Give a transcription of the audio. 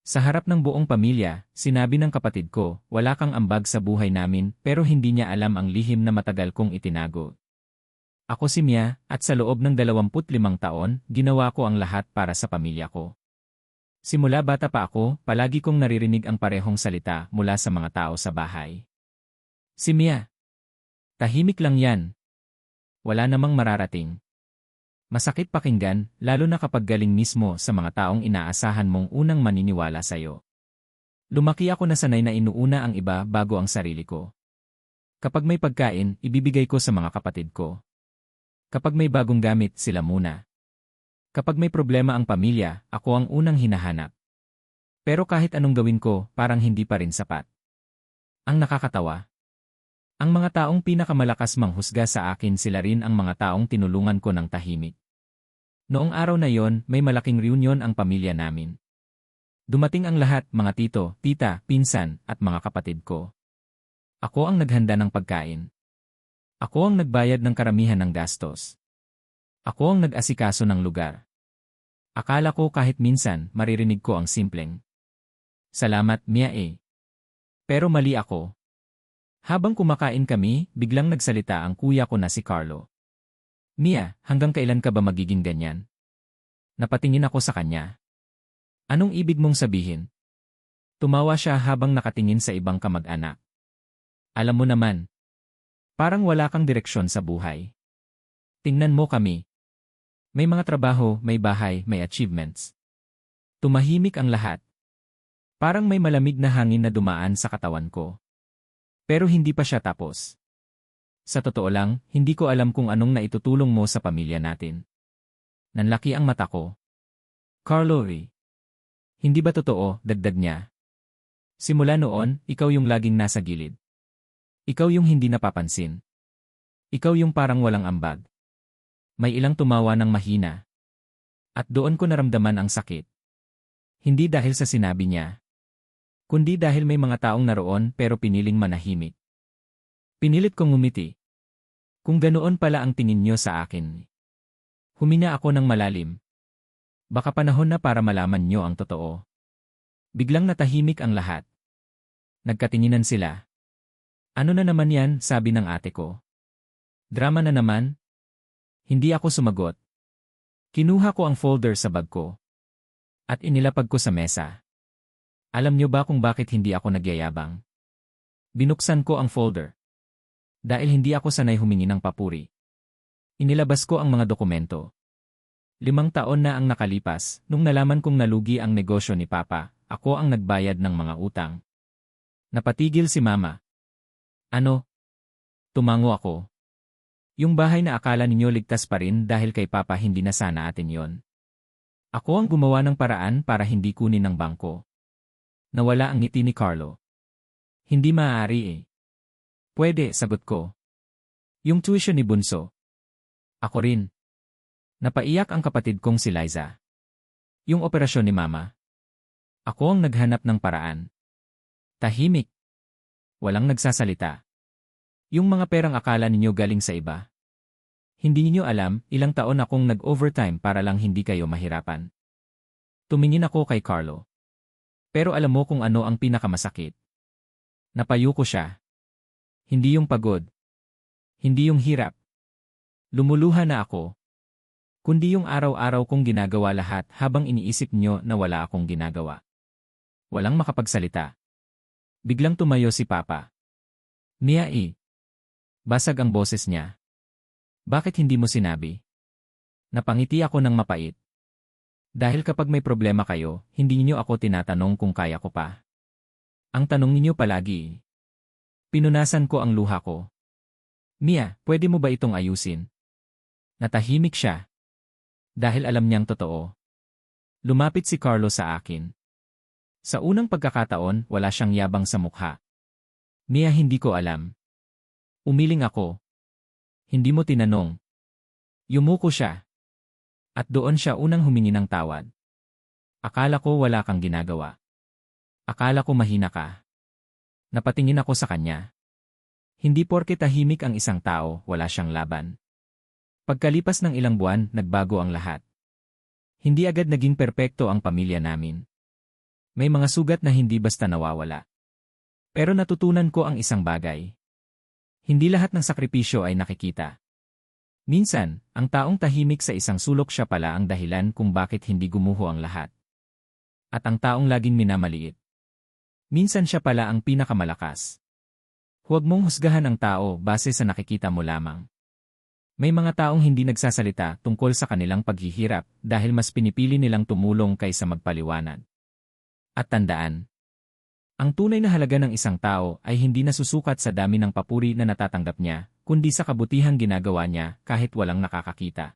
Sa harap ng buong pamilya, sinabi ng kapatid ko, wala kang ambag sa buhay namin pero hindi niya alam ang lihim na matagal kong itinago. Ako si Mia, at sa loob ng 25 taon, ginawa ko ang lahat para sa pamilya ko. Simula bata pa ako, palagi kong naririnig ang parehong salita mula sa mga tao sa bahay. Si Mia. Tahimik lang yan. Wala namang mararating. Masakit pakinggan, lalo na kapag galing mismo sa mga taong inaasahan mong unang maniniwala sa'yo. Lumaki ako na sanay na inuuna ang iba bago ang sarili ko. Kapag may pagkain, ibibigay ko sa mga kapatid ko. Kapag may bagong gamit, sila muna. Kapag may problema ang pamilya, ako ang unang hinahanap. Pero kahit anong gawin ko, parang hindi pa rin sapat. Ang nakakatawa. Ang mga taong pinakamalakas manghusga sa akin sila rin ang mga taong tinulungan ko ng tahimik. Noong araw na yon, may malaking reunion ang pamilya namin. Dumating ang lahat, mga tito, tita, pinsan, at mga kapatid ko. Ako ang naghanda ng pagkain. Ako ang nagbayad ng karamihan ng gastos. Ako ang nag-asikaso ng lugar. Akala ko kahit minsan, maririnig ko ang simpleng, "Salamat, Mia eh." Pero mali ako. Habang kumakain kami, biglang nagsalita ang kuya ko na si Carlo. "Mia, hanggang kailan ka ba magiging ganyan?" Napatingin ako sa kanya. "Anong ibig mong sabihin?" Tumawa siya habang nakatingin sa ibang kamag-anak. "Alam mo naman, parang wala kang direksyon sa buhay. Tingnan mo kami. May mga trabaho, may bahay, may achievements." Tumahimik ang lahat. Parang may malamig na hangin na dumaan sa katawan ko. Pero hindi pa siya tapos. "Sa totoo lang, hindi ko alam kung anong naitutulong mo sa pamilya natin." Nanlaki ang mata ko. "Carlo, hindi ba totoo?" dagdag niya. "Simula noon, ikaw yung laging nasa gilid. Ikaw yung hindi napapansin. Ikaw yung parang walang ambag." May ilang tumawa ng mahina. At doon ko naramdaman ang sakit. Hindi dahil sa sinabi niya, kundi dahil may mga taong naroon pero piniling manahimik. Pinilit kong ngumiti. Kung ganoon pala ang tingin niyo sa akin. Humina ako ng malalim. Baka panahon na para malaman niyo ang totoo. Biglang natahimik ang lahat. Nagkatinginan sila. "Ano na naman yan?" sabi ng ate ko. "Drama na naman?" Hindi ako sumagot. Kinuha ko ang folder sa bag ko. At inilapag ko sa mesa. Alam niyo ba kung bakit hindi ako nagyayabang? Binuksan ko ang folder. Dahil hindi ako sanay humingi ng papuri. Inilabas ko ang mga dokumento. 5 taon na ang nakalipas, nung nalaman kong nalugi ang negosyo ni Papa, ako ang nagbayad ng mga utang. Napatigil si Mama. "Ano?" Tumango ako. "Yung bahay na akala ninyo ligtas pa rin dahil kay Papa, hindi na sana atin yon. Ako ang gumawa ng paraan para hindi kunin ng bangko." Nawala ang ngiti ni Carlo. "Hindi maaari eh." "Pwede," sagot ko. "Yung tuition ni Bunso." "Ako rin." Napaiyak ang kapatid kong si Liza. "Yung operasyon ni Mama." Ako ang naghanap ng paraan. Tahimik. Walang nagsasalita. "Yung mga perang akala ninyo galing sa iba. Hindi niyo alam, ilang taon akong nag-overtime para lang hindi kayo mahirapan." Tumingin ako kay Carlo. Pero alam mo kung ano ang pinakamasakit? Napayo ko siya. Hindi yung pagod. Hindi yung hirap. Lumuluha na ako. Kundi yung araw-araw kong ginagawa lahat habang iniisip nyo na wala akong ginagawa. Walang makapagsalita. Biglang tumayo si Papa. "Mia Basag ang boses niya. "Bakit hindi mo sinabi?" Napangiti ako ng mapait. "Dahil kapag may problema kayo, hindi niyo ako tinatanong kung kaya ko pa. Ang tanong niyo palagi." Pinunasan ko ang luha ko. "Mia, pwede mo ba itong ayusin?" Natahimik siya. Dahil alam niyang totoo. Lumapit si Carlo sa akin. Sa unang pagkakataon, wala siyang yabang sa mukha. "Mia, hindi ko alam." Umiling ako. "Hindi mo tinanong." Yumuko siya. At doon siya unang humingi ng tawad. "Akala ko wala kang ginagawa. Akala ko mahina ka." Napatingin ako sa kanya. Hindi porke tahimik ang isang tao, wala siyang laban. Pagkalipas ng ilang buwan, nagbago ang lahat. Hindi agad naging perpekto ang pamilya namin. May mga sugat na hindi basta nawawala. Pero natutunan ko ang isang bagay. Hindi lahat ng sakripisyo ay nakikita. Minsan, ang taong tahimik sa isang sulok siya pala ang dahilan kung bakit hindi gumuho ang lahat. At ang taong laging minamaliit. Minsan siya pala ang pinakamalakas. Huwag mong husgahan ang tao base sa nakikita mo lamang. May mga taong hindi nagsasalita tungkol sa kanilang paghihirap dahil mas pinipili nilang tumulong kaysa magpaliwanag. At tandaan, ang tunay na halaga ng isang tao ay hindi nasusukat sa dami ng papuri na natatanggap niya, kundi sa kabutihang ginagawa niya kahit walang nakakakita.